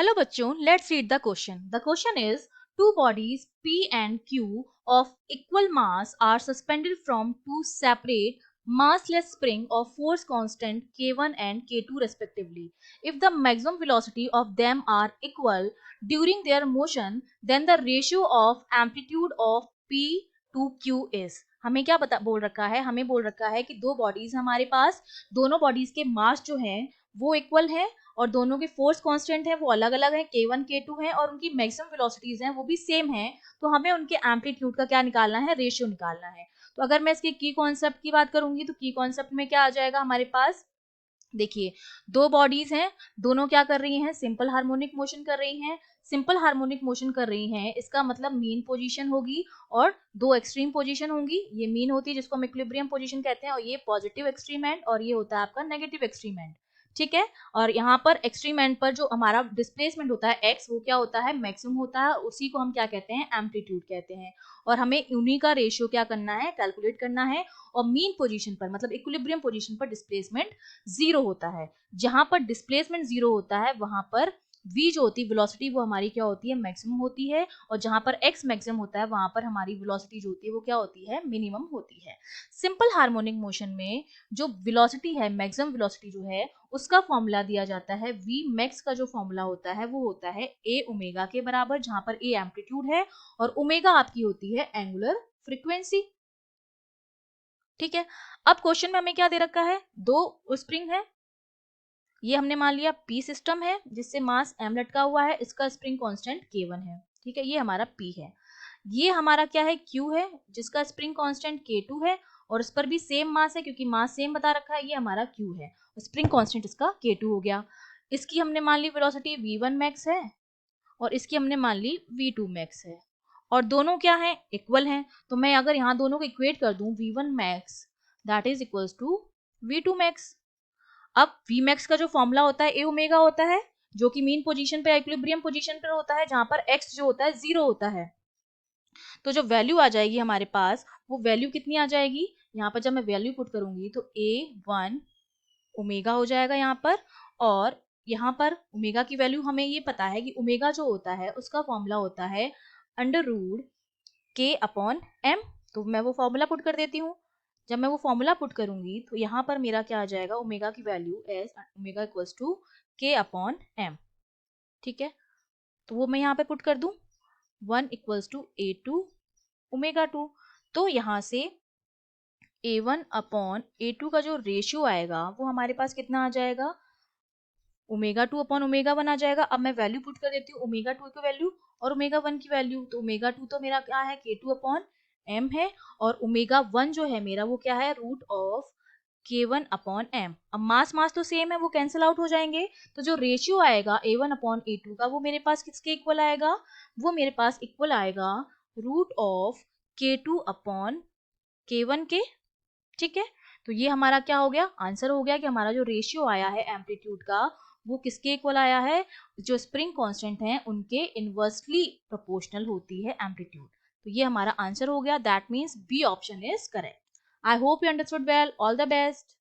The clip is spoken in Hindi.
Hello bachon, let's read the question. The question is, two bodies P and Q of equal mass are suspended from two separate massless spring of force constant K1 and K2 respectively. If the maximum velocity of them are equal during their motion, then the ratio of amplitude of P to Q is. हमें क्या बोल रखा है, हमें बोल रखा है कि दो बॉडीज हमारे पास, दोनों बॉडीज के मास जो हैं वो इक्वल है और दोनों के फोर्स कांस्टेंट है वो अलग अलग है, K1 K2 है, और उनकी मैक्सिमम वेलोसिटीज हैं वो भी सेम है। तो हमें उनके एम्पलीट्यूड का क्या निकालना है, रेशियो निकालना है। तो अगर मैं इसके की कॉन्सेप्ट की बात करूंगी तो की कॉन्सेप्ट में क्या आ जाएगा हमारे पास, देखिए दो बॉडीज हैं, दोनों क्या कर रही हैं, सिंपल हार्मोनिक मोशन कर रही हैं। सिंपल हार्मोनिक मोशन कर रही हैं इसका मतलब मीन पोजीशन होगी और दो एक्सट्रीम पोजीशन होंगी। ये मीन होती है जिसको हम इक्विलिब्रियम पोजीशन कहते हैं, और ये पॉजिटिव एक्सट्रीम एंड और ये होता है आपका नेगेटिव एक्सट्रीम एंड। ठीक है, और यहाँ पर एक्सट्रीम एंड पर जो हमारा डिस्प्लेसमेंट होता है एक्स, वो क्या होता है, मैक्सिमम होता है, उसी को हम क्या कहते हैं, एम्पलीट्यूड कहते हैं। और हमें उन्हीं का रेशियो क्या करना है, कैलकुलेट करना है। और मीन पोजीशन पर मतलब इक्विलिब्रियम पोजीशन पर डिस्प्लेसमेंट जीरो होता है। जहां पर डिस्प्लेसमेंट जीरो होता है वहां पर v जो होती है वेलोसिटी वो हमारी क्या होती है, मैक्सिमम होती है। और जहां पर x मैक्सिमम होता है वहां पर हमारी वेलोसिटी जो होती है वो क्या होती है, मिनिमम होती है। सिंपल हार्मोनिक मोशन में जो वेलोसिटी है, मैक्सिमम वेलोसिटी जो है उसका फॉर्मूला दिया जाता है v मैक्स का जो फॉर्मूला होता है वो होता है a ओमेगा के बराबर, जहां पर a एम्पलीट्यूड है और ओमेगा आपकी होती है एंगुलर फ्रीक्वेंसी। ठीक है, अब क्वेश्चन में हमें क्या दे रखा है, दो स्प्रिंग है, ये हमने मान लिया पी सिस्टम है जिससे मास m लटका हुआ है, इसका स्प्रिंग कांस्टेंट K1 है। ठीक है, ये हमारा P है। ये हमारा क्या है, Q है जिसका स्प्रिंग कांस्टेंट K2 है और इस पर भी सेम मास है क्योंकि मास सेम बता रखा है, ये हमारा Q है, स्प्रिंग कांस्टेंट इसका K2 हो गया। इसकी हमने मान ली वेलोसिटी v1 मैक्स है और इसकी हमने मान ली v2 मैक्स है, और दोनों क्या है, इक्वल हैं। तो मैं अगर यहाँ दोनों को इक्वेट कर दूं, v1 max that is equals to v2 max. अब v मैक्स का जो फॉर्मूला होता है a ओमेगा होता है, जो कि मीन पोजीशन पे इक्विलिब्रियम पोजीशन पर होता है, जहां पर x जो होता है जीरो होता है। तो जो वैल्यू आ जाएगी हमारे पास, वो वैल्यू कितनी आ जाएगी, यहाँ पर जब मैं वैल्यू पुट करूंगी तो a1 ओमेगा हो जाएगा यहाँ पर। और यहाँ पर ओमेगा की वैल्यू हमें ये पता है कि ओमेगा जो होता है उसका फॉर्मूला होता है under root k upon m। तो मैं वो फॉर्मूला पुट कर देती हूँ। जब मैं वो फॉर्मूला पुट करूंगी तो यहाँ पर मेरा क्या आ जाएगा, ओमेगा की value as omega equals to k upon m। ठीक है, तो वो मैं यहाँ पे पुट कर दूं, 1 इक्वल्स टू a2 ओमेगा 2। तो यहाँ से a1 अपॉन a2 का जो रेशियो आएगा वो हमारे पास कितना आ जाएगा, ओमेगा 2 अपॉन ओमेगा 1 आ जाएगा। अब मैं वैल्यू पुट कर देती हूँ, ओमेगा 2 की वैल्यू और ओमेगा 1 की वैल्यू। तो ओमेगा 2 तो मेरा क्या है, k2 अपॉन m है, और ओमेगा 1 जो है मेरा वो क्या है, root of k1 upon m। अब मास मास तो सेम है, वो कैंसिल आउट हो जाएंगे। तो जो रेशियो आएगा a1 अपॉन a2 का वो मेरे पास किसके इक्वल आएगा, वो मेरे पास इक्वल आएगा root of k2 upon k1 के। ठीक है, तो ये हमारा क्या हो गया, आंसर हो गया कि हमारा जो रेशियो आया है एम्पलीट्यूड का वो किसके इक्वल आया है, जो स्प्रिंग कांस्टेंट हैं उनके इनवर्सली प्रोपोर्शनल होती है एम्पलीट्यूड। तो ये हमारा आंसर हो गया, that means B option is correct. I hope you understood well, all the best.